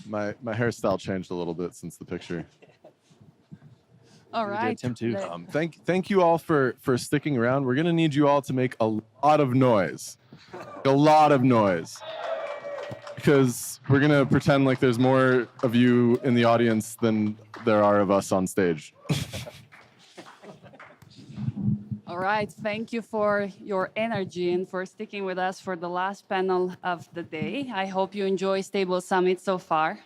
My hairstyle changed a little bit since the picture. All right. Tim too. Thank you all for sticking around. We're gonna need you all to make a lot of noise, because we're gonna pretend like there's more of you in the audience than there are of us on stage. All right. Thank you for your energy and for sticking with us for the last panel of the day. I hope you enjoy Stable Summit so far.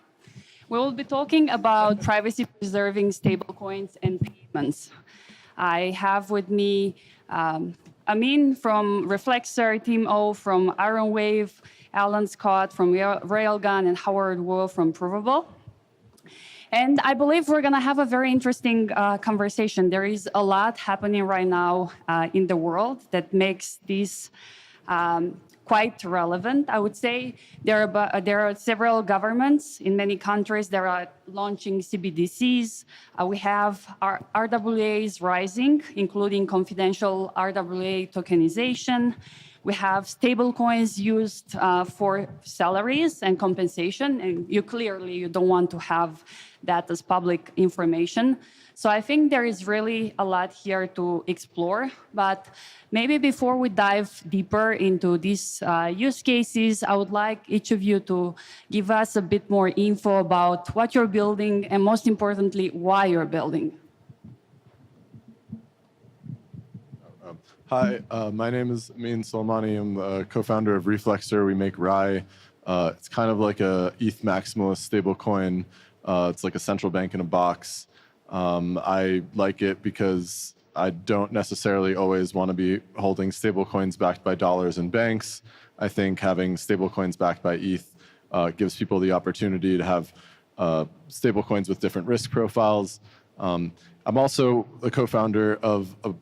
We will be talking about privacy-preserving stablecoins and payments. I have with me Ameen from Reflexer, Tim O from Ironwave, Alan Scott from Railgun, and Howard Wu from Provable. And I believe we're going to have a very interesting conversation. There is a lot happening right now in the world that makes this quite relevant, I would say. There are several governments in many countries that are launching CBDCs. We have our RWAs rising, including confidential RWA tokenization. We have stablecoins used for salaries and compensation, and you don't want to have that as public information. So I think there is really a lot here to explore. But maybe before we dive deeper into these use cases, I would like each of you to give us a bit more info about what you're building and, most importantly, why you're building. Hi, my name is Ameen Soleimani. I'm the co-founder of Reflexer. We make Rye. It's kind of like a ETH maximalist stablecoin. It's like a central bank in a box. I like it because I don't necessarily always want to be holding stablecoins backed by dollars and banks. I think having stablecoins backed by ETH gives people the opportunity to have stablecoins with different risk profiles. I'm also the co-founder of a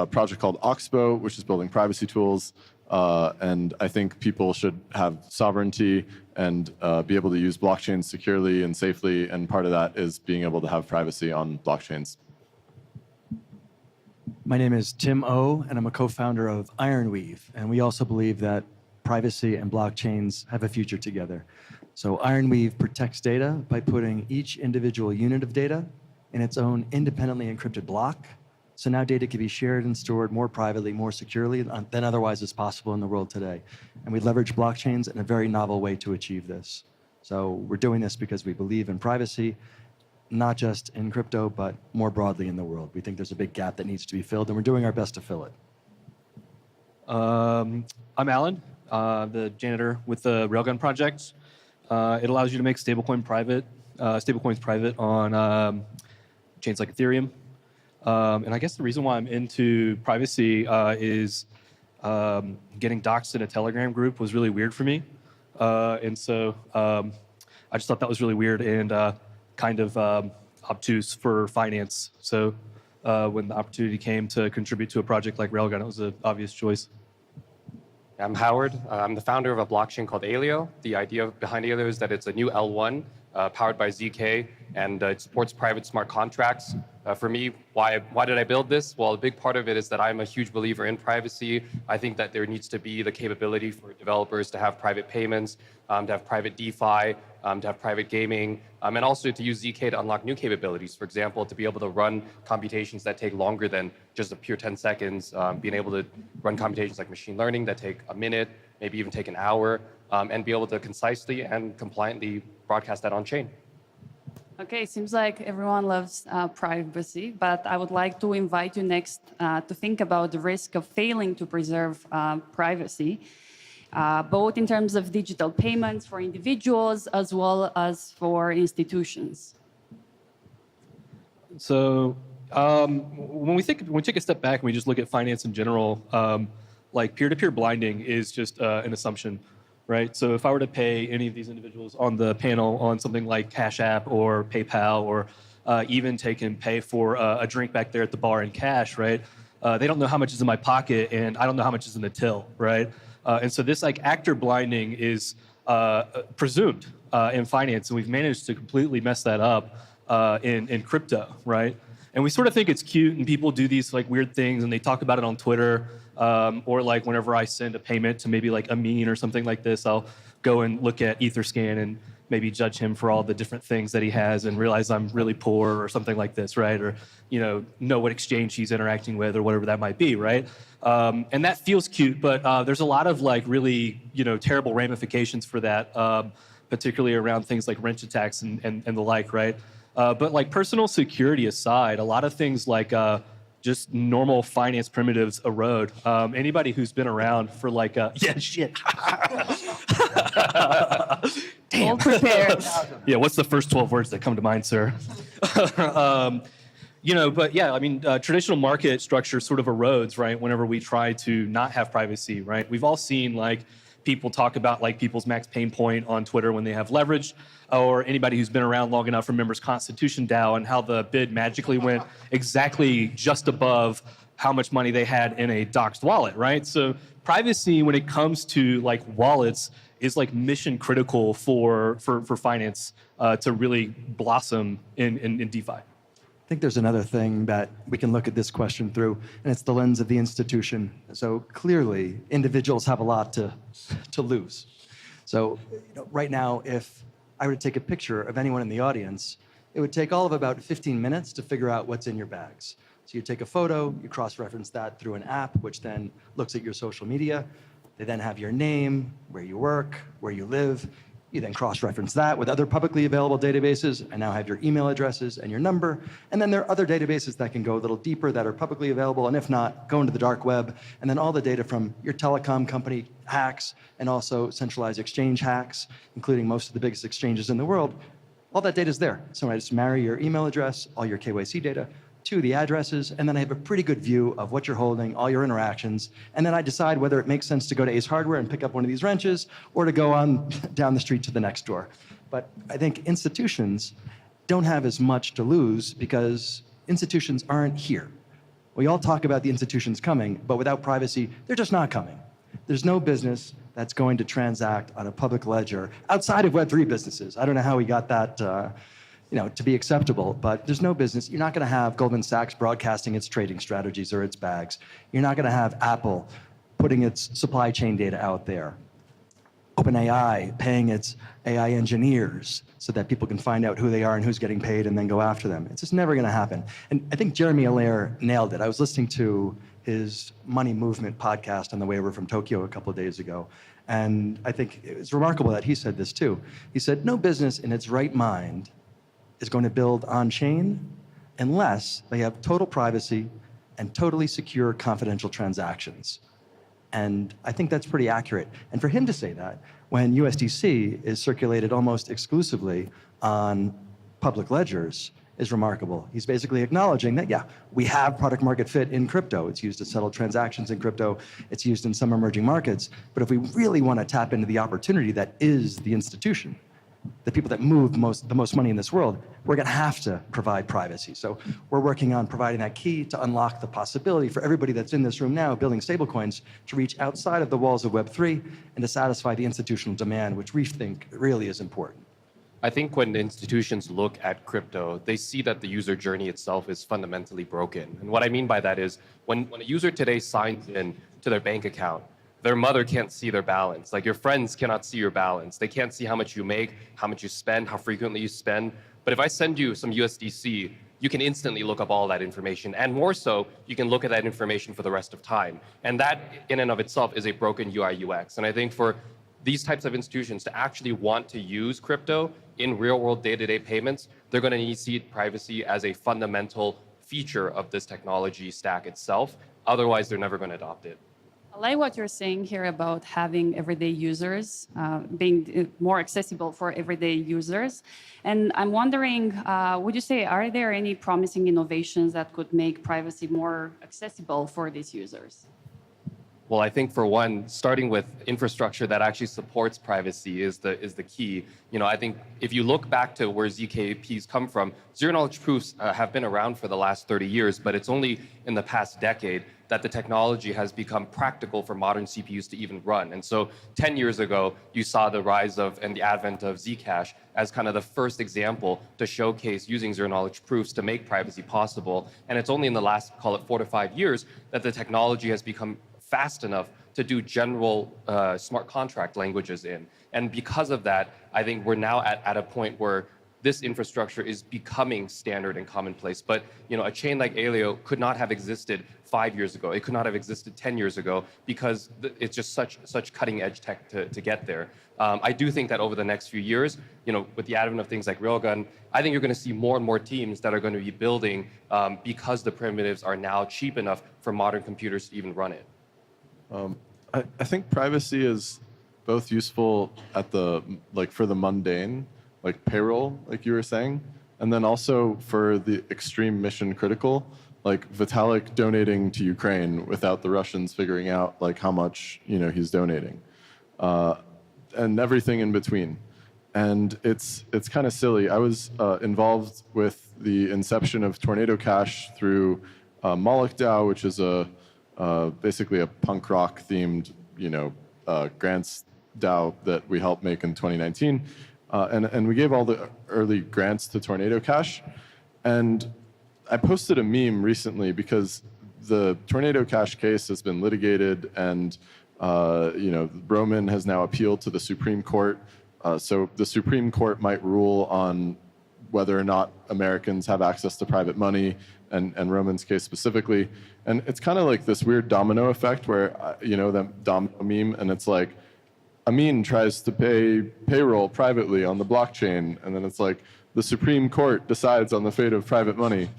project called Oxbow, which is building privacy tools. And I think people should have sovereignty and be able to use blockchains securely and safely. And part of that is being able to have privacy on blockchains. My name is Tim O, and I'm a co-founder of Ironweave. And we also believe that privacy and blockchains have a future together. So Ironweave protects data by putting each individual unit of data in its own independently encrypted block. So now data can be shared and stored more privately, more securely than otherwise is possible in the world today. And we leverage blockchains in a very novel way to achieve this. So we're doing this because we believe in privacy, not just in crypto, but more broadly in the world. We think there's a big gap that needs to be filled, and we're doing our best to fill it. I'm Alan, the janitor with the Railgun project. It allows you to make stablecoins private on chains like Ethereum. And I guess the reason why I'm into privacy is getting doxxed in a Telegram group was really weird for me. And so I just thought that was really weird and kind of obtuse for finance. So when the opportunity came to contribute to a project like Railgun, it was an obvious choice. I'm Howard. I'm the founder of a blockchain called Alio. The idea behind Alio is that it's a new L1 powered by ZK, and it supports private smart contracts. For me, why did I build this? Well, a big part of it is that I'm a huge believer in privacy. I think that there needs to be the capability for developers to have private payments, to have private DeFi, to have private gaming, and also to use ZK to unlock new capabilities. For example, to be able to run computations that take longer than just a pure 10 seconds, being able to run computations like machine learning that take a minute, maybe even take an hour, and be able to concisely and compliantly broadcast that on chain. Okay, seems like everyone loves privacy, but I would like to invite you next to think about the risk of failing to preserve privacy, both in terms of digital payments for individuals as well as for institutions. So when we take a step back and we just look at finance in general, like peer-to-peer blinding is just an assumption. Right. So if I were to pay any of these individuals on the panel on something like Cash App or PayPal or even take and pay for a drink back there at the bar in cash, right? They don't know how much is in my pocket and I don't know how much is in the till, right? And so this like actor blinding is presumed in finance, and we've managed to completely mess that up in crypto, right? And we sort of think it's cute, and people do these like weird things, and they talk about it on Twitter. Or like whenever I send a payment to maybe like Ameen or something like this, I'll go and look at Etherscan and maybe judge him for all the different things that he has and realize I'm really poor or something like this, right? Or, know what exchange he's interacting with or whatever that might be, right? And that feels cute, but there's a lot of like really, terrible ramifications for that, particularly around things like wrench attacks and the like, right? But like personal security aside, a lot of things like just normal finance primitives erode. Anybody who's been around for like, yeah, shit. Damn. All prepared. Yeah, what's the first 12 words that come to mind, sir? But yeah, I mean, traditional market structure sort of erodes, right, whenever we try to not have privacy, right? We've all seen like people talk about like people's max pain point on Twitter when they have leverage, or anybody who's been around long enough remembers Constitution DAO and how the bid magically went exactly just above how much money they had in a doxed wallet, right? So privacy when it comes to like wallets is like mission critical for finance to really blossom in DeFi. I think there's another thing that we can look at this question through, and it's the lens of the institution. So clearly, individuals have a lot to lose. So right now, if I were to take a picture of anyone in the audience, it would take all of about 15 minutes to figure out what's in your bags. So you take a photo, you cross-reference that through an app, which then looks at your social media. They then have your name, where you work, where you live. You then cross-reference that with other publicly available databases and now have your email addresses and your number. And then there are other databases that can go a little deeper that are publicly available, and if not, go into the dark web. And then all the data from your telecom company hacks and also centralized exchange hacks, including most of the biggest exchanges in the world, all that data is there. So I just marry your email address, all your KYC data, to the addresses, and then I have a pretty good view of what you're holding, all your interactions, and then I decide whether it makes sense to go to Ace Hardware and pick up one of these wrenches or to go on down the street to the next door. But I think institutions don't have as much to lose because institutions aren't here. We all talk about the institutions coming, but without privacy, they're just not coming. There's no business that's going to transact on a public ledger outside of Web3 businesses. I don't know how we got that to be acceptable, but there's no business. You're not going to have Goldman Sachs broadcasting its trading strategies or its bags. You're not going to have Apple putting its supply chain data out there. OpenAI paying its AI engineers so that people can find out who they are and who's getting paid and then go after them. It's just never going to happen. And I think Jeremy Allaire nailed it. I was listening to his Money Movement podcast on the way over from Tokyo a couple of days ago. And I think it's remarkable that he said this too. He said, no business in its right mind is going to build on-chain unless they have total privacy and totally secure confidential transactions. And I think that's pretty accurate. And for him to say that when USDC is circulated almost exclusively on public ledgers is remarkable. He's basically acknowledging that, yeah, we have product market fit in crypto. It's used to settle transactions in crypto. It's used in some emerging markets. But if we really want to tap into the opportunity that is the institution, the people that move the most money in this world, we're going to have to provide privacy. So we're working on providing that key to unlock the possibility for everybody that's in this room now building stablecoins to reach outside of the walls of Web3 and to satisfy the institutional demand, which we think really is important. I think when institutions look at crypto, they see that the user journey itself is fundamentally broken. And what I mean by that is when a user today signs in to their bank account, their mother can't see their balance. Like your friends cannot see your balance. They can't see how much you make, how much you spend, how frequently you spend. But if I send you some USDC, you can instantly look up all that information. And more so, you can look at that information for the rest of time. And that in and of itself is a broken UI UX. And I think for these types of institutions to actually want to use crypto in real world day-to-day payments, they're going to need to see privacy as a fundamental feature of this technology stack itself. Otherwise, they're never going to adopt it. I like what you're saying here about having everyday users, being more accessible for everyday users. And I'm wondering, would you say, are there any promising innovations that could make privacy more accessible for these users? Well, I think for one, starting with infrastructure that actually supports privacy is the key. I think if you look back to where ZKPs come from, zero-knowledge proofs have been around for the last 30 years, but it's only in the past decade that the technology has become practical for modern CPUs to even run. And so 10 years ago, you saw the rise of and the advent of Zcash as kind of the first example to showcase using zero-knowledge proofs to make privacy possible. And it's only in the last, call it 4 to 5 years, that the technology has become fast enough to do general smart contract languages in. And because of that, I think we're now at a point where this infrastructure is becoming standard and commonplace. But a chain like Aleo could not have existed 5 years ago. It could not have existed 10 years ago because it's just such cutting edge tech to get there. I do think that over the next few years, with the advent of things like Railgun, I think you're going to see more and more teams that are going to be building because the primitives are now cheap enough for modern computers to even run it. I think privacy is both useful at for the mundane, like payroll, like you were saying, and then also for the extreme mission critical, like Vitalik donating to Ukraine without the Russians figuring out like how much he's donating, and everything in between. And it's kind of silly. I was involved with the inception of Tornado Cash through Moloch DAO, which is basically a punk rock themed grants DAO that we helped make in 2019. And we gave all the early grants to Tornado Cash. And I posted a meme recently because the Tornado Cash case has been litigated, and Roman has now appealed to the Supreme Court. So the Supreme Court might rule on whether or not Americans have access to private money, and Roman's case specifically. And it's kind of like this weird domino effect where, the domino meme, and it's like, Ameen tries to pay payroll privately on the blockchain, and then it's like the Supreme Court decides on the fate of private money.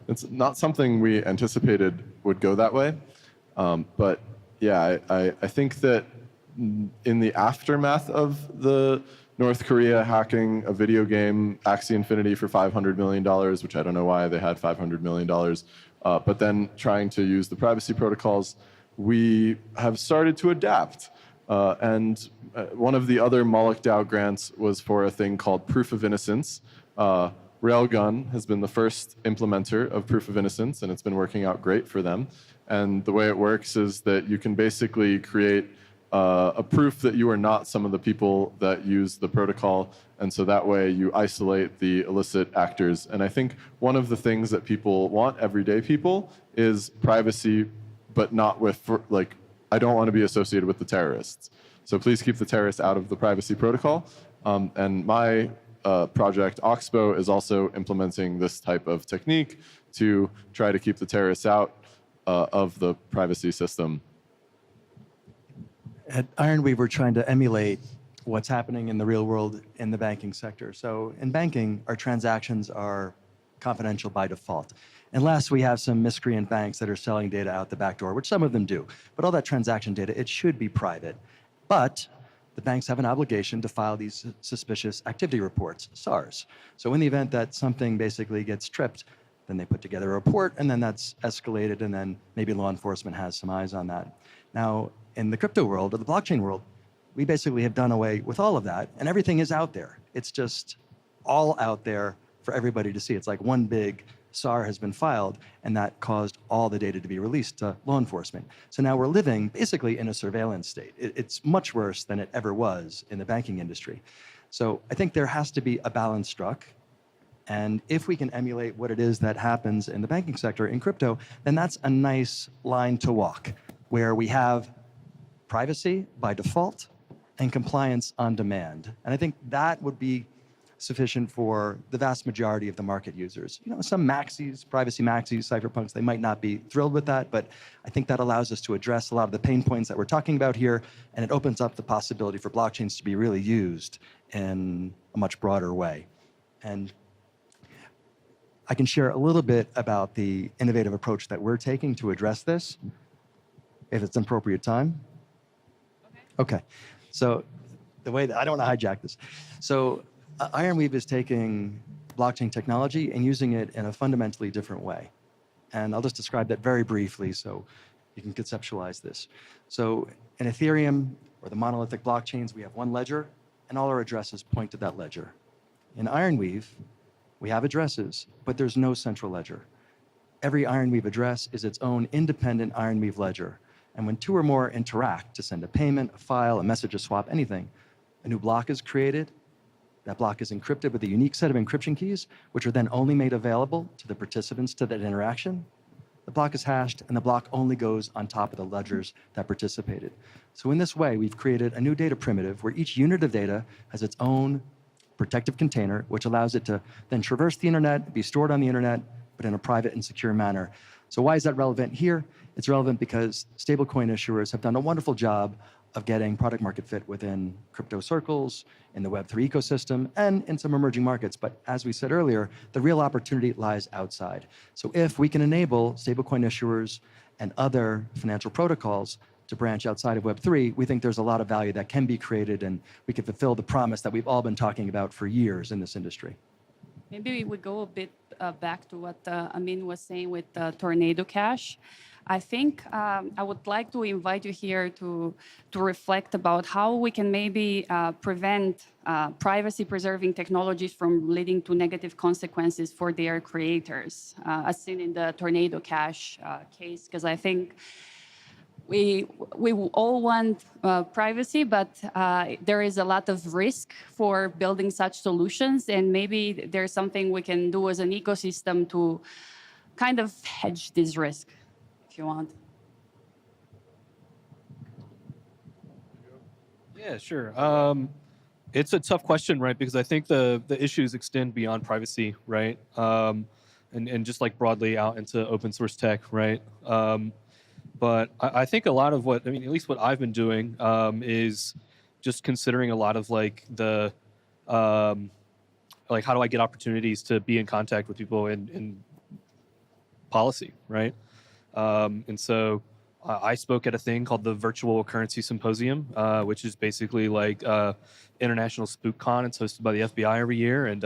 It's not something we anticipated would go that way. But yeah, I think that in the aftermath of the North Korea hacking a video game, Axie Infinity, for $500 million, which I don't know why they had $500 million, but then trying to use the privacy protocols, we have started to adapt. And one of the other Moloch DAO grants was for a thing called Proof of Innocence. Railgun has been the first implementer of Proof of Innocence, and it's been working out great for them. And the way it works is that you can basically create a proof that you are not some of the people that use the protocol, and so that way you isolate the illicit actors. And I think one of the things that people want, everyday people, is privacy, but not with, I don't want to be associated with the terrorists. So please keep the terrorists out of the privacy protocol. And my project, Oxbow, is also implementing this type of technique to try to keep the terrorists out of the privacy system. At Ironweave, we're trying to emulate what's happening in the real world in the banking sector. So in banking, our transactions are confidential by default. Unless we have some miscreant banks that are selling data out the back door, which some of them do. But all that transaction data, it should be private. But the banks have an obligation to file these suspicious activity reports, SARs. So in the event that something basically gets tripped, then they put together a report, and then that's escalated, and then maybe law enforcement has some eyes on that. Now, in the crypto world, or the blockchain world, we basically have done away with all of that, and everything is out there. It's just all out there for everybody to see. It's like one big SAR has been filed, and that caused all the data to be released to law enforcement. So now we're living basically in a surveillance state. It's much worse than it ever was in the banking industry. So I think there has to be a balance struck. And if we can emulate what it is that happens in the banking sector in crypto, then that's a nice line to walk, where we have privacy by default and compliance on demand. And I think that would be sufficient for the vast majority of the market users. Some maxis, privacy maxis, cypherpunks, they might not be thrilled with that, but I think that allows us to address a lot of the pain points that we're talking about here, and it opens up the possibility for blockchains to be really used in a much broader way. And I can share a little bit about the innovative approach that we're taking to address this, if it's an appropriate time. Okay. So the way that I don't want to hijack this. So Ironweave is taking blockchain technology and using it in a fundamentally different way. And I'll just describe that very briefly so you can conceptualize this. So in Ethereum, or the monolithic blockchains, we have one ledger, and all our addresses point to that ledger. In Ironweave, we have addresses, but there's no central ledger. Every Ironweave address is its own independent Ironweave ledger. And when two or more interact to send a payment, a file, a message, a swap, anything, a new block is created. That block is encrypted with a unique set of encryption keys, which are then only made available to the participants to that interaction. the block is hashed, and the block only goes on top of the ledgers that participated. So in this way, we've created a new data primitive where each unit of data has its own protective container, which allows it to then traverse the internet, be stored on the internet, but in a private and secure manner. So why is that relevant here? It's relevant because stablecoin issuers have done a wonderful job of getting product market fit within crypto circles, in the Web3 ecosystem, and in some emerging markets. But as we said earlier, the real opportunity lies outside. So if we can enable stablecoin issuers and other financial protocols to branch outside of Web3, we think there's a lot of value that can be created, and we can fulfill the promise that we've all been talking about for years in this industry. Maybe we go a bit back to what Ameen was saying with Tornado Cash. I think I would like to invite you here to reflect about how we can maybe prevent privacy-preserving technologies from leading to negative consequences for their creators, as seen in the Tornado Cash case, because I think we all want privacy, but there is a lot of risk for building such solutions, and maybe there's something we can do as an ecosystem to kind of hedge this risk, if you want. Yeah, sure. It's a tough question, right? Because I think the issues extend beyond privacy, right? And just like broadly out into open source tech, right? But I think a lot of what, I mean, at least what I've been doing is just considering a lot of like the, like how do I get opportunities to be in contact with people in policy, right? And so I spoke at a thing called the Virtual Currency Symposium, which is basically like international spook con. It's hosted by the FBI every year, and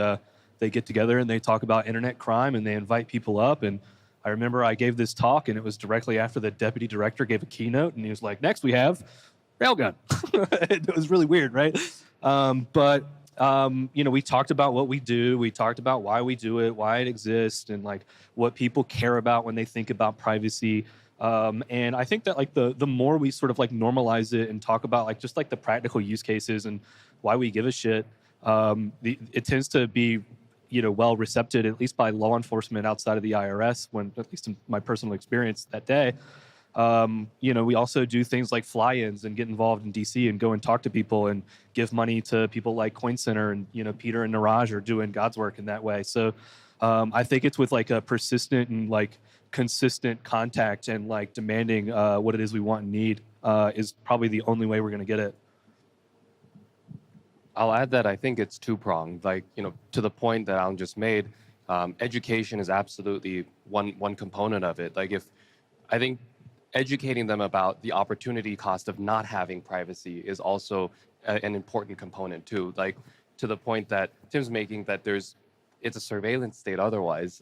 they get together and they talk about internet crime and they invite people up. And I remember I gave this talk, and it was directly after the deputy director gave a keynote, and he was like, "Next we have Railgun." It was really weird, right? But you know, we talked about what we do. We talked about why we do it, why it exists, and like what people care about when they think about privacy. And I think that like the more we sort of like normalize it and talk about like just like the practical use cases and why we give a shit, it tends to be, you know, well received, at least by law enforcement outside of the IRS, when at least in my personal experience that day. You know, we also do things like fly-ins and get involved in DC and go and talk to people and give money to people like Coin Center, and, you know, Peter and Niraj are doing God's work in that way. So I think it's with like a persistent and like consistent contact and like demanding what it is we want and need is probably the only way we're going to get it. I'll add that I think it's two-pronged. Like, you know, to the point that Alan just made, education is absolutely one component of it. Like, if I think educating them about the opportunity cost of not having privacy is also an important component too. Like, to the point that Tim's making, that it's a surveillance state otherwise.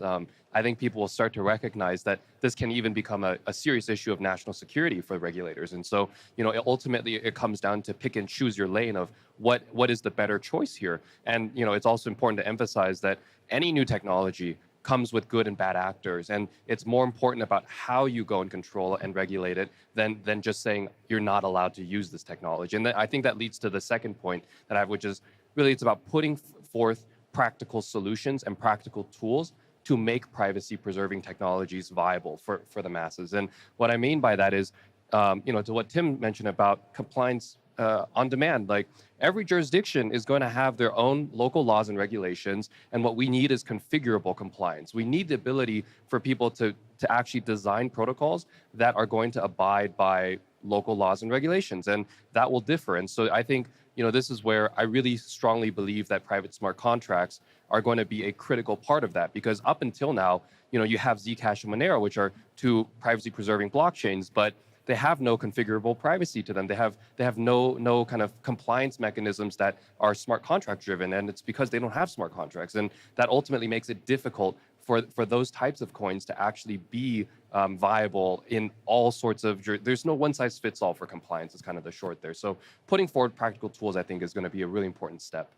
I think people will start to recognize that this can even become a serious issue of national security for regulators. And so, you know, ultimately it comes down to pick and choose your lane of what is the better choice here. And, you know, it's also important to emphasize that any new technology comes with good and bad actors. And it's more important about how you go and control and regulate it than just saying you're not allowed to use this technology. And I think that leads to the second point that I have, which is really it's about putting forth practical solutions and practical tools to make privacy-preserving technologies viable for the masses. And what I mean by that is, you know, to what Tim mentioned about compliance on demand. Like, every jurisdiction is going to have their own local laws and regulations, and what we need is configurable compliance. We need the ability for people to actually design protocols that are going to abide by local laws and regulations, and that will differ. And so I think, you know, this is where I really strongly believe that private smart contracts are going to be a critical part of that, because up until now, you know, you have Zcash and Monero, which are two privacy-preserving blockchains, but they have no configurable privacy to them. They have no kind of compliance mechanisms that are smart contract driven, and it's because they don't have smart contracts, and that ultimately makes it difficult for those types of coins to actually be viable in all sorts of. There's no one size fits all for compliance. Is kind of the short there. So putting forward practical tools, I think, is going to be a really important step.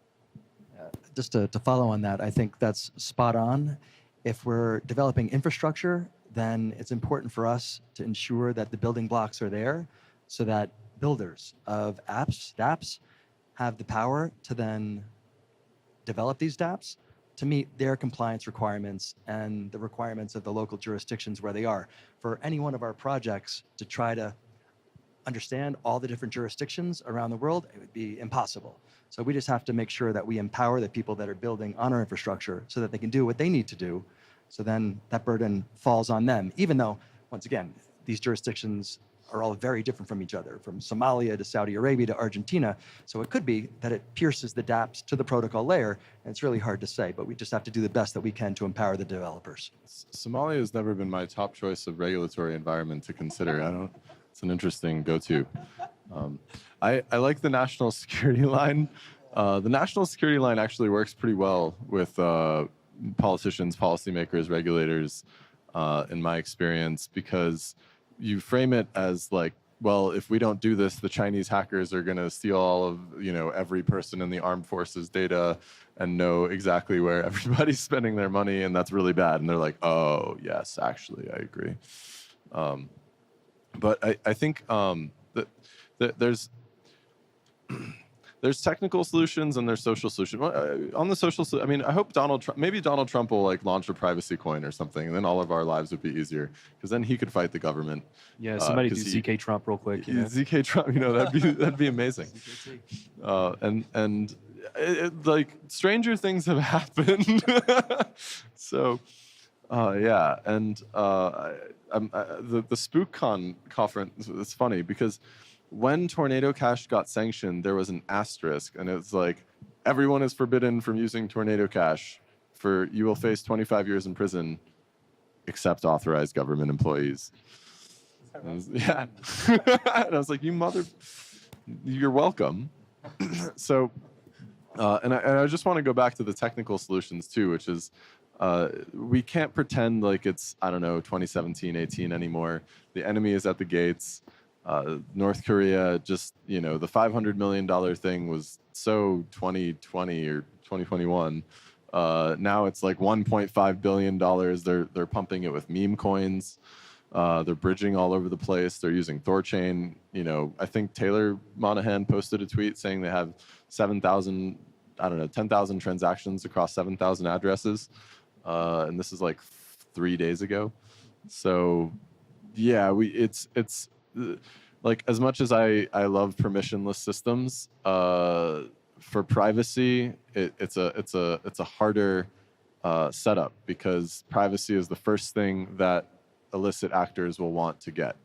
Just to follow on that, I think that's spot on. If we're developing infrastructure, then it's important for us to ensure that the building blocks are there so that builders of apps, dApps, have the power to then develop these dApps, to meet their compliance requirements and the requirements of the local jurisdictions where they are. For any one of our projects to try to understand all the different jurisdictions around the world, it would be impossible. So we just have to make sure that we empower the people that are building on our infrastructure so that they can do what they need to do. So then that burden falls on them, even though, once again, these jurisdictions are all very different from each other, from Somalia to Saudi Arabia to Argentina. So it could be that it pierces the dApps to the protocol layer, and it's really hard to say, but we just have to do the best that we can to empower the developers. Somalia has never been my top choice of regulatory environment to consider. It's an interesting go-to. I like the national security line. The national security line actually works pretty well with politicians, policymakers, regulators, in my experience, because you frame it as like, well, if we don't do this, the Chinese hackers are going to steal all of, every person in the armed forces data and know exactly where everybody's spending their money, and that's really bad. And they're like, oh, yes, actually, I agree. But I think that there's technical solutions and there's social solutions. On the social, I hope maybe Donald Trump will like launch a privacy coin or something, and then all of our lives would be easier, because then he could fight the government. Yeah, somebody do ZK Trump real quick. ZK Trump, that'd be amazing. Like stranger things have happened. So, yeah, and the SpookCon conference. It's funny because when Tornado Cash got sanctioned, there was an asterisk, and it's like, everyone is forbidden from using Tornado Cash. You will face 25 years in prison, except authorized government employees. Yeah. And I was like, you're welcome. So, and I just want to go back to the technical solutions too, which is, we can't pretend like it's, 2017, 18 anymore. The enemy is at the gates. North Korea just, the $500 million thing was so 2020 or 2021. Now it's like $1.5 billion. They're pumping it with meme coins. They're bridging all over the place. They're using Thorchain. I think Taylor Monahan posted a tweet saying they have 10,000 transactions across 7,000 addresses. And this is like 3 days ago. So yeah, it's like, as much as I love permissionless systems, for privacy, it's a harder setup, because privacy is the first thing that illicit actors will want to get.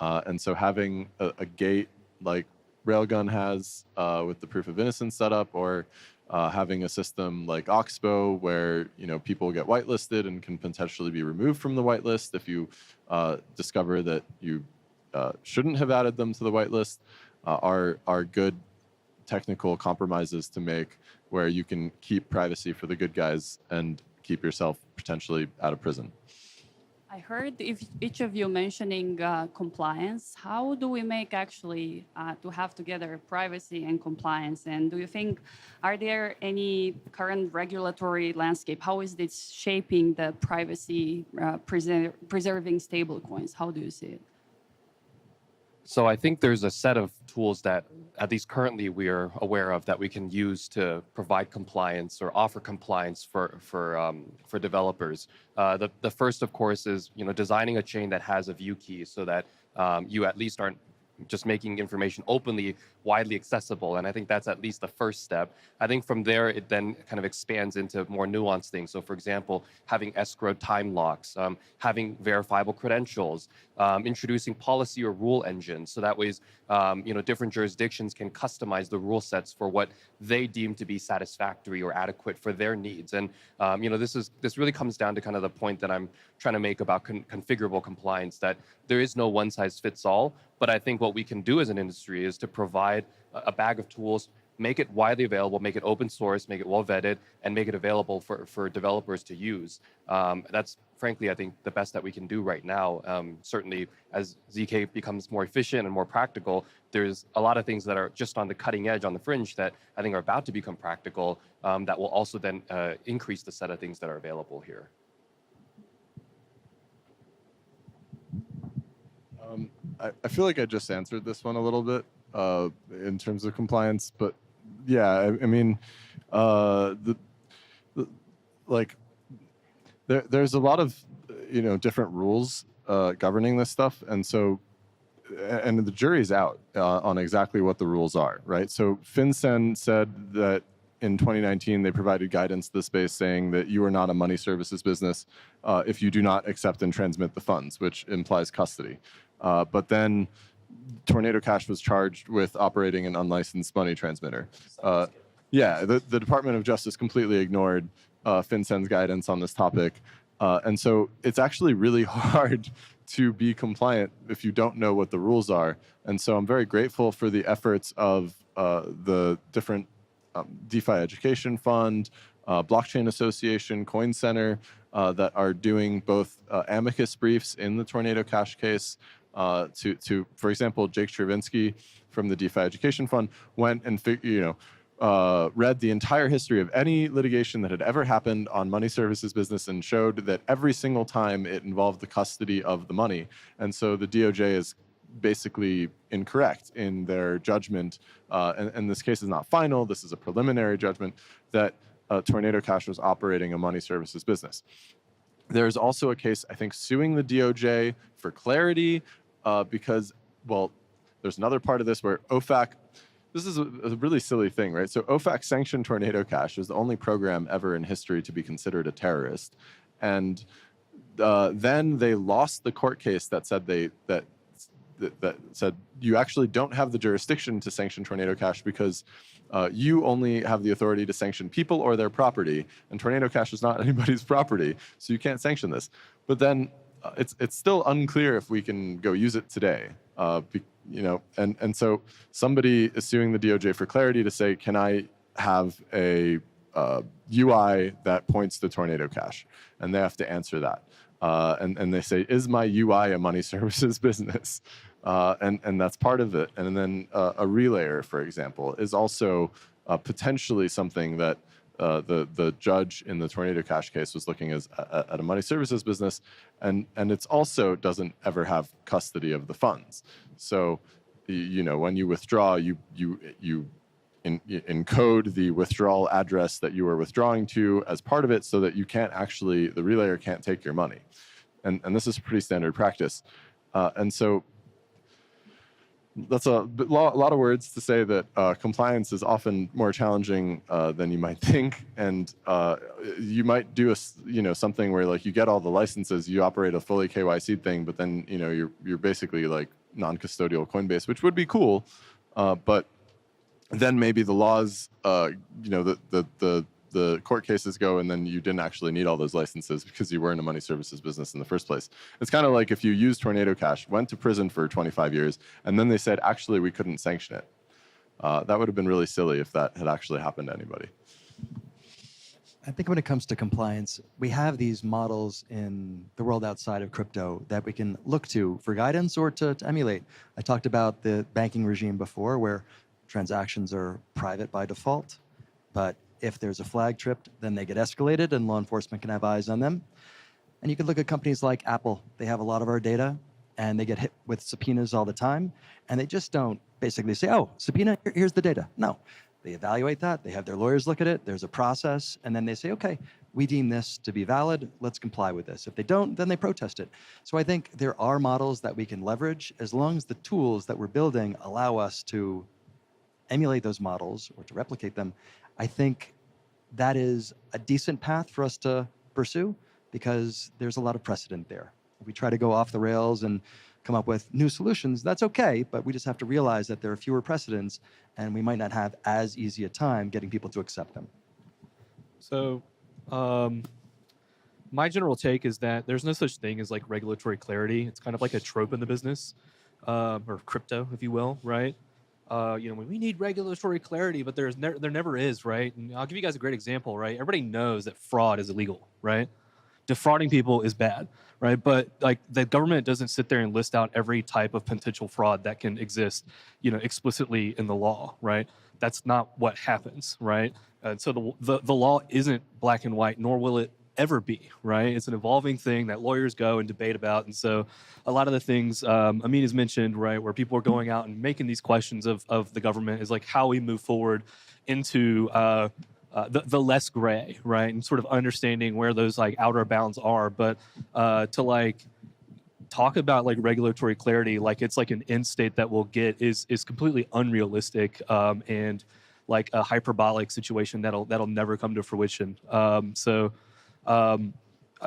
And so having a gate like Railgun has with the proof of innocence setup, or having a system like Oxbow where people get whitelisted and can potentially be removed from the whitelist if you discover that you shouldn't have added them to the whitelist, are good technical compromises to make, where you can keep privacy for the good guys and keep yourself potentially out of prison. I heard each of you mentioning compliance. How do we make actually to have together privacy and compliance? And do you think, are there any current regulatory landscape? How is this shaping the privacy preserving stablecoins? How do you see it? So I think there's a set of tools that, at least currently, we are aware of that we can use to provide compliance or offer compliance for developers. The first, of course, is designing a chain that has a view key, so that you at least aren't just making information openly, widely accessible. And I think that's at least the first step. I think from there, it then kind of expands into more nuanced things. So for example, having escrow time locks, having verifiable credentials, introducing policy or rule engines. So that ways, different jurisdictions can customize the rule sets for what they deem to be satisfactory or adequate for their needs. And this really comes down to kind of the point that I'm trying to make about configurable compliance, that there is no one size fits all. But I think what we can do as an industry is to provide a bag of tools, make it widely available, make it open source, make it well vetted, and make it available for developers to use. That's frankly, I think, the best that we can do right now. Certainly, as ZK becomes more efficient and more practical, there's a lot of things that are just on the cutting edge, on the fringe, that I think are about to become practical, that will also then increase the set of things that are available here. I feel like I just answered this one a little bit in terms of compliance, but yeah, like there's a lot of different rules governing this stuff, and so and the jury's out on exactly what the rules are, right? So FinCEN said that in 2019 they provided guidance to the space saying that you are not a money services business if you do not accept and transmit the funds, which implies custody. But then Tornado Cash was charged with operating an unlicensed money transmitter. Yeah, the Department of Justice completely ignored FinCEN's guidance on this topic. And so it's actually really hard to be compliant if you don't know what the rules are. And so I'm very grateful for the efforts of the different DeFi Education Fund, Blockchain Association, Coin Center, that are doing both amicus briefs in the Tornado Cash case. For example, Jake Chervinsky from the DeFi Education Fund went and read the entire history of any litigation that had ever happened on money services business and showed that every single time it involved the custody of the money. And so the DOJ is basically incorrect in their judgment, and this case is not final, this is a preliminary judgment, that Tornado Cash was operating a money services business. There's also a case, I think, suing the DOJ for clarity because, well, there's another part of this where OFAC, this is a really silly thing, right? So OFAC sanctioned Tornado Cash. It was the only program ever in history to be considered a terrorist. And then they lost the court case that said that said you actually don't have the jurisdiction to sanction Tornado Cash because you only have the authority to sanction people or their property, and Tornado Cash is not anybody's property, so you can't sanction this. But then it's still unclear if we can go use it today. And so somebody is suing the DOJ for clarity to say, can I have a UI that points to Tornado Cash? And they have to answer that. And they say, is my UI a money services business? And that's part of it. And then a relayer, for example, is also potentially something that the judge in the Tornado Cash case was looking at a money services business, and it's also doesn't ever have custody of the funds. So, when you withdraw, you encode the withdrawal address that you are withdrawing to as part of it, so that you can't actually, the relayer can't take your money, and this is pretty standard practice, and so. That's a lot of words to say that compliance is often more challenging than you might think, and you might do something where like you get all the licenses, you operate a fully KYC thing, but then you're basically like non-custodial Coinbase, which would be cool, but then maybe the laws, the court cases go, and then you didn't actually need all those licenses because you weren't a money services business in the first place. It's kind of like if you used Tornado Cash, went to prison for 25 years, and then they said, actually, we couldn't sanction it. That would have been really silly if that had actually happened to anybody. I think when it comes to compliance, we have these models in the world outside of crypto that we can look to for guidance or to emulate. I talked about the banking regime before, where transactions are private by default, but if there's a flag tripped, then they get escalated and law enforcement can have eyes on them. And you can look at companies like Apple. They have a lot of our data and they get hit with subpoenas all the time. And they just don't basically say, oh, subpoena, here's the data. No, they evaluate that. They have their lawyers look at it. There's a process. And then they say, okay, we deem this to be valid. Let's comply with this. If they don't, then they protest it. So I think there are models that we can leverage as long as the tools that we're building allow us to emulate those models or to replicate them. I think that is a decent path for us to pursue because there's a lot of precedent there. If we try to go off the rails and come up with new solutions, that's okay, but we just have to realize that there are fewer precedents and we might not have as easy a time getting people to accept them. So my general take is that there's no such thing as like regulatory clarity. It's kind of like a trope in the business, or crypto, if you will, right? We need regulatory clarity, but there never is, right? And I'll give you guys a great example, right? Everybody knows that fraud is illegal, right? Defrauding people is bad, right? But like the government doesn't sit there and list out every type of potential fraud that can exist, explicitly in the law, right? That's not what happens, right? And so the law isn't black and white, nor will it ever be, right? It's an evolving thing that lawyers go and debate about. And so a lot of the things Ameen has mentioned, right, where people are going out and making these questions of the government is like how we move forward into the less gray, right, and sort of understanding where those like outer bounds are. But to like talk about like regulatory clarity, like it's like an end state that we'll get is completely unrealistic, and like a hyperbolic situation that'll never come to fruition.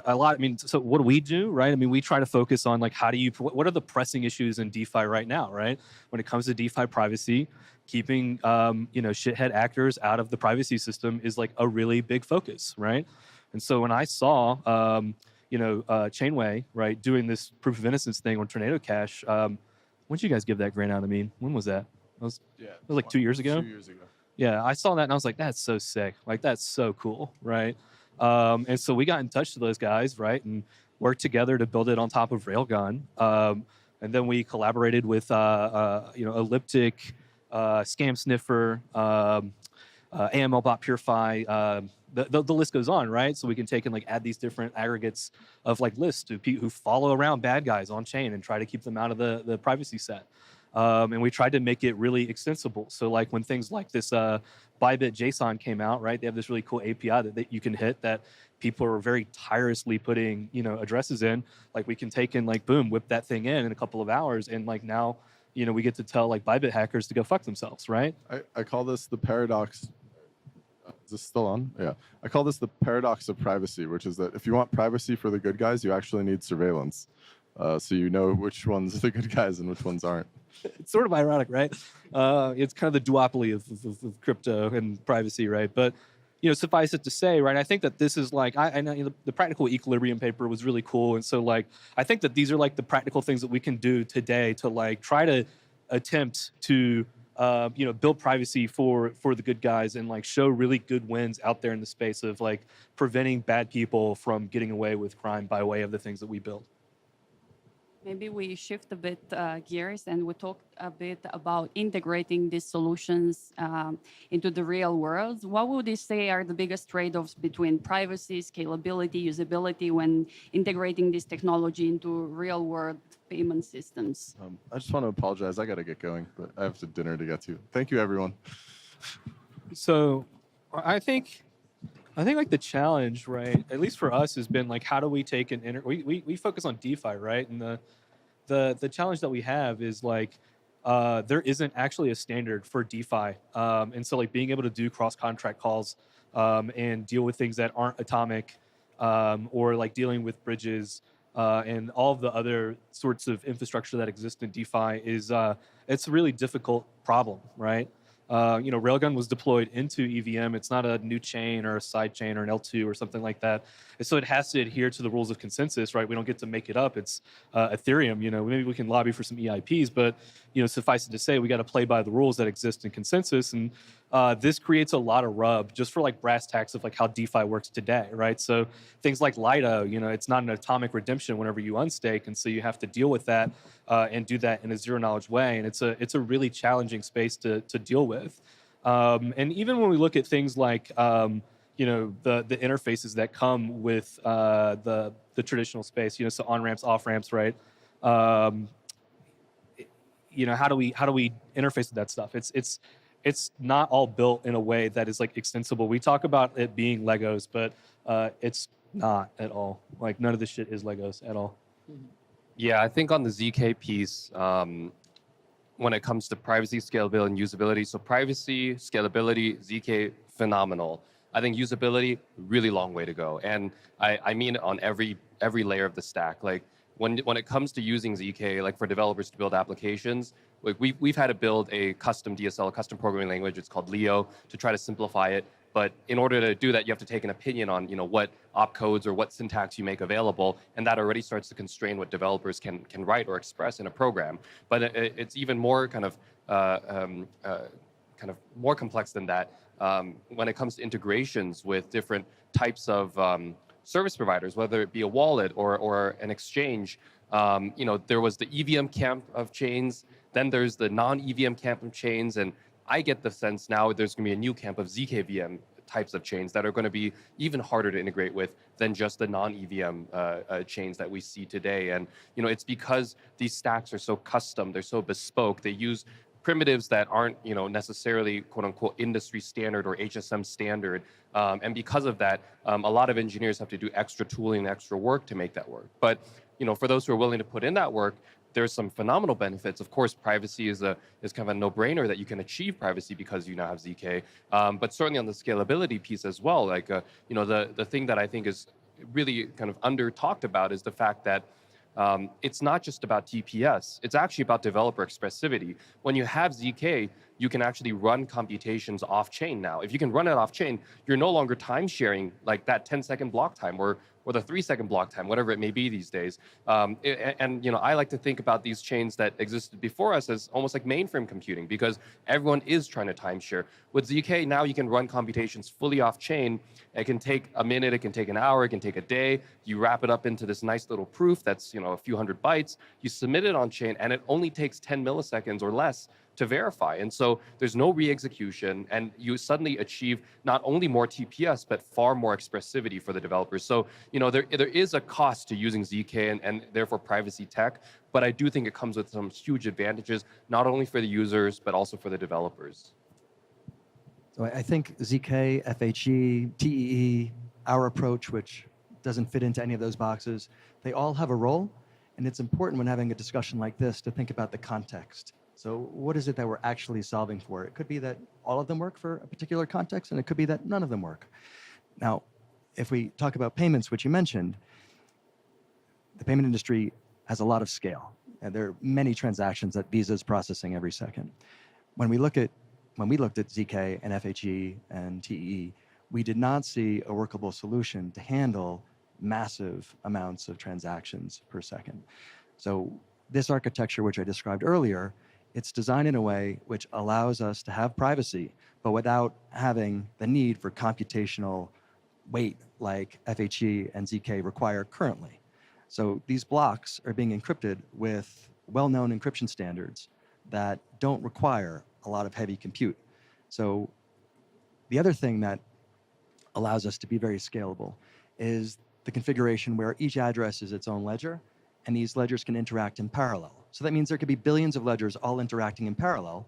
A lot. I mean, so what do we do, right? I mean, we try to focus on like what are the pressing issues in DeFi right now, right? When it comes to DeFi privacy, keeping shithead actors out of the privacy system is like a really big focus, right? And so when I saw Chainway, right, doing this proof of innocence thing on Tornado Cash, when did you guys give that grant out? I mean, when was that? It was like 2 years ago. 2 years ago. Yeah, I saw that and I was like, that's so sick. Like, that's so cool, right? And so we got in touch with those guys, right, and worked together to build it on top of Railgun. And then we collaborated with, Elliptic, Scam Sniffer, AML Bot Purify. The list goes on, right? So we can take and like add these different aggregates of like lists to people who follow around bad guys on chain and try to keep them out of the privacy set. And we tried to make it really extensible. So like when things like this Bybit JSON came out, right? They have this really cool API that you can hit that people are very tirelessly putting, addresses in. Like we can take and like, boom, whip that thing in a couple of hours. And like now, we get to tell like Bybit hackers to go fuck themselves, right? I call this the paradox. Is this still on? Yeah. I call this the paradox of privacy, which is that if you want privacy for the good guys, you actually need surveillance. So you know which ones are the good guys and which ones aren't. It's sort of ironic, right? It's kind of the duopoly of crypto and privacy, right? But suffice it to say, right? I think that this is like I know the practical equilibrium paper was really cool, and so like I think that these are like the practical things that we can do today to like try to attempt to build privacy for the good guys and like show really good wins out there in the space of like preventing bad people from getting away with crime by way of the things that we build. Maybe we shift a bit gears and we talk a bit about integrating these solutions into the real world. What would you say are the biggest trade-offs between privacy, scalability, usability when integrating this technology into real-world payment systems? I just want to apologize. I got to get going, but I have dinner to get to. Thank you, everyone. So I think like the challenge, right, at least for us, has been like, how do we take we focus on DeFi, right? And the challenge that we have is like, there isn't actually a standard for DeFi. And so like being able to do cross-contract calls and deal with things that aren't atomic or like dealing with bridges and all of the other sorts of infrastructure that exist in DeFi is, it's a really difficult problem, right? Railgun was deployed into EVM. It's not a new chain or a side chain or an L2 or something like that. And so it has to adhere to the rules of consensus, right? We don't get to make it up. It's Ethereum. Maybe we can lobby for some EIPs, but suffice it to say, we got to play by the rules that exist in consensus. And this creates a lot of rub just for like brass tacks of like how DeFi works today, right? So things like Lido, it's not an atomic redemption whenever you unstake, and so you have to deal with that and do that in a zero knowledge way. And it's a really challenging space to deal with. And even when we look at things like the interfaces that come with the traditional space, so on ramps, off ramps, right? How do we interface with that stuff? It's not all built in a way that is like extensible. We talk about it being Legos, but it's not at all. Like none of this shit is Legos at all. Yeah, I think on the ZK piece, when it comes to privacy, scalability, and usability, so privacy, scalability, ZK, phenomenal. I think usability, really long way to go. And I mean on every layer of the stack. Like when it comes to using ZK, like for developers to build applications, like we've had to build a custom DSL, a custom programming language. It's called Leo to try to simplify it. But in order to do that, you have to take an opinion on what opcodes or what syntax you make available, and that already starts to constrain what developers can write or express in a program. But it's even more kind of more complex than that when it comes to integrations with different types of service providers, whether it be a wallet or an exchange. There was the EVM camp of chains, then there's the non-EVM camp of chains, and I get the sense now there's going to be a new camp of ZKVM types of chains that are going to be even harder to integrate with than just the non-EVM chains that we see today. And it's because these stacks are so custom, they're so bespoke, they use primitives that aren't, necessarily quote unquote industry standard or HSM standard. And because of that, a lot of engineers have to do extra tooling and extra work to make that work. But, for those who are willing to put in that work, there's some phenomenal benefits. Of course, privacy is kind of a no-brainer that you can achieve privacy because you now have ZK. But certainly on the scalability piece as well, like, the thing that I think is really kind of under talked about is the fact that it's not just about TPS. It's actually about developer expressivity. When you have ZK, you can actually run computations off-chain now. If you can run it off-chain, you're no longer time sharing like that 10-second block time or the 3-second block time, whatever it may be these days. I like to think about these chains that existed before us as almost like mainframe computing because everyone is trying to time share. With ZK, now you can run computations fully off-chain. It can take a minute, it can take an hour, it can take a day. You wrap it up into this nice little proof that's a few hundred bytes. You submit it on-chain, and it only takes 10 milliseconds or less to verify. And so there's no re-execution, and you suddenly achieve not only more TPS, but far more expressivity for the developers. So, there is a cost to using ZK and therefore privacy tech, but I do think it comes with some huge advantages, not only for the users, but also for the developers. So I think ZK, FHE, TEE, our approach, which doesn't fit into any of those boxes, they all have a role. And it's important when having a discussion like this to think about the context. So what is it that we're actually solving for? It could be that all of them work for a particular context, and it could be that none of them work. Now, if we talk about payments, which you mentioned, the payment industry has a lot of scale. And there are many transactions that Visa is processing every second. When we looked at ZK and FHE and TEE, we did not see a workable solution to handle massive amounts of transactions per second. So this architecture, which I described earlier, it's designed in a way which allows us to have privacy, but without having the need for computational weight like FHE and ZK require currently. So these blocks are being encrypted with well-known encryption standards that don't require a lot of heavy compute. So the other thing that allows us to be very scalable is the configuration where each address is its own ledger, and these ledgers can interact in parallel. So that means there could be billions of ledgers all interacting in parallel,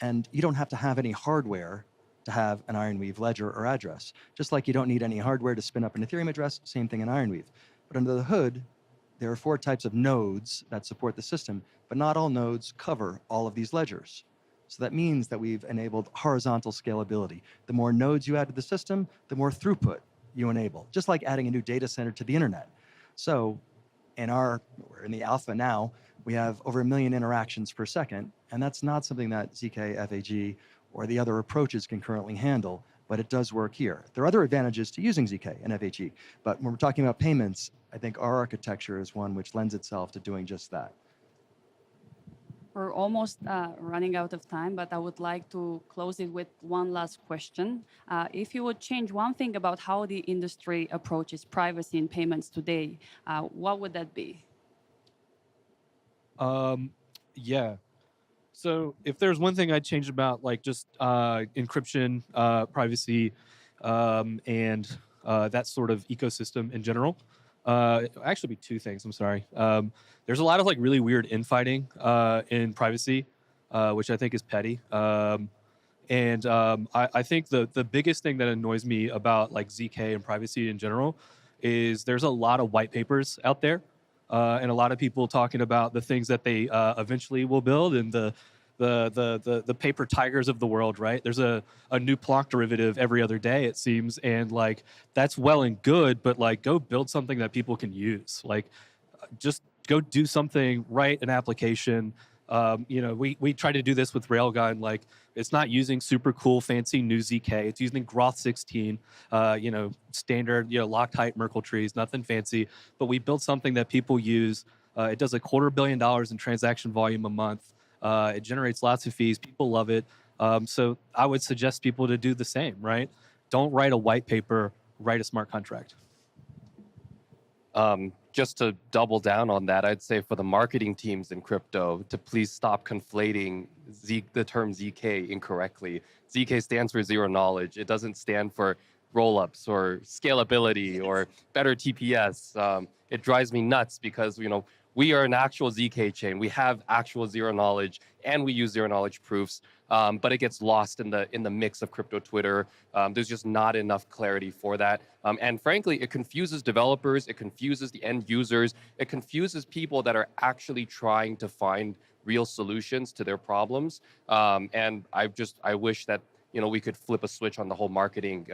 and you don't have to have any hardware to have an Ironweave ledger or address. Just like you don't need any hardware to spin up an Ethereum address, same thing in Ironweave. But under the hood, there are 4 types of nodes that support the system, but not all nodes cover all of these ledgers. So that means that we've enabled horizontal scalability. The more nodes you add to the system, the more throughput you enable, just like adding a new data center to the internet. So we're in the alpha now, we have over 1 million interactions per second, and that's not something that ZK, FAG, or the other approaches can currently handle, but it does work here. There are other advantages to using ZK and FAG, but when we're talking about payments, I think our architecture is one which lends itself to doing just that. We're almost running out of time, but I would like to close it with one last question. If you would change one thing about how the industry approaches privacy in payments today, what would that be? Yeah. So if there's one thing I'd change about like just encryption, privacy, and that sort of ecosystem in general, actually be 2 things, I'm sorry. There's a lot of like really weird infighting in privacy, which I think is petty. I think the biggest thing that annoys me about like ZK and privacy in general is there's a lot of white papers out there. And a lot of people talking about the things that they eventually will build and the paper tigers of the world, right? There's a new Planck derivative every other day, it seems, and like that's well and good, but like go build something that people can use. Like just go do something, write an application. We try to do this with Railgun. Like it's not using super cool, fancy new ZK. It's using Groth 16, standard, Loctite Merkle trees, nothing fancy. But we built something that people use. It does $250 million in transaction volume a month. It generates lots of fees. People love it. So I would suggest people to do the same, right? Don't write a white paper, write a smart contract. Just to double down on that, I'd say for the marketing teams in crypto to please stop conflating the term ZK incorrectly. ZK stands for zero knowledge. It doesn't stand for rollups or scalability or better TPS. It drives me nuts because We are an actual ZK chain. We have actual zero knowledge, and we use zero knowledge proofs. But it gets lost in the mix of crypto Twitter. There's just not enough clarity for that. And frankly, it confuses developers. It confuses the end users. It confuses people that are actually trying to find real solutions to their problems. And I wish that we could flip a switch on the whole marketing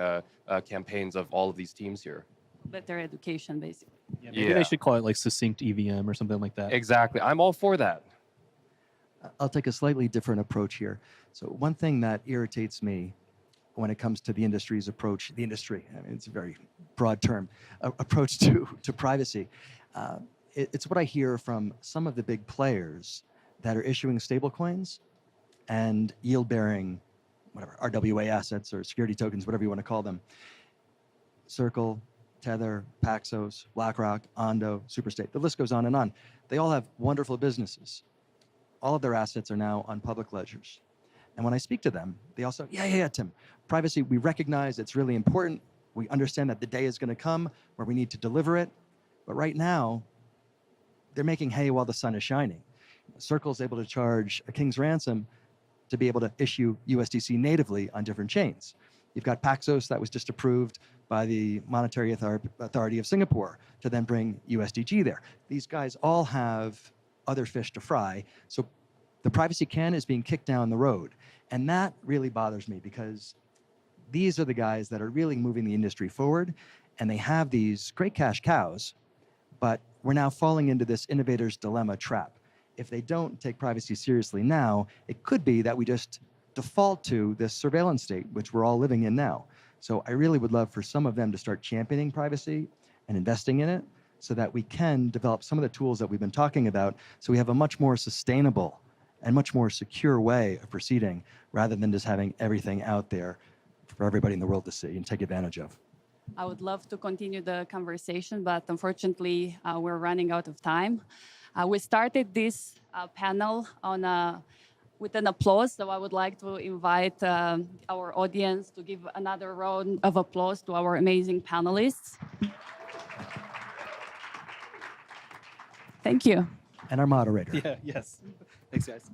campaigns of all of these teams here. Better education, basically. Yeah, maybe they should call it like succinct EVM or something like that. Exactly. I'm all for that. I'll take a slightly different approach here. So one thing that irritates me when it comes to the industry's approach, I mean, it's a very broad term, approach to privacy. It's what I hear from some of the big players that are issuing stablecoins and yield-bearing, whatever, RWA assets or security tokens, whatever you want to call them. Circle, Tether, Paxos, BlackRock, Ondo, Superstate, the list goes on and on. They all have wonderful businesses. All of their assets are now on public ledgers. And when I speak to them, they also, yeah, Tim, privacy, we recognize it's really important. We understand that the day is going to come where we need to deliver it. But right now, they're making hay while the sun is shining. Circle is able to charge a king's ransom to be able to issue USDC natively on different chains. You've got Paxos that was just approved by the Monetary Authority of Singapore to then bring USDG there. These guys all have other fish to fry. So the privacy can is being kicked down the road. And that really bothers me because these are the guys that are really moving the industry forward. And they have these great cash cows, but we're now falling into this innovator's dilemma trap. If they don't take privacy seriously now, it could be that we just default to this surveillance state, which we're all living in now. So I really would love for some of them to start championing privacy and investing in it so that we can develop some of the tools that we've been talking about so we have a much more sustainable and much more secure way of proceeding rather than just having everything out there for everybody in the world to see and take advantage of. I would love to continue the conversation, but unfortunately, we're running out of time. We started this panel with an applause, so I would like to invite our audience to give another round of applause to our amazing panelists. Thank you. And our moderator. Yeah, yes. Thanks, guys.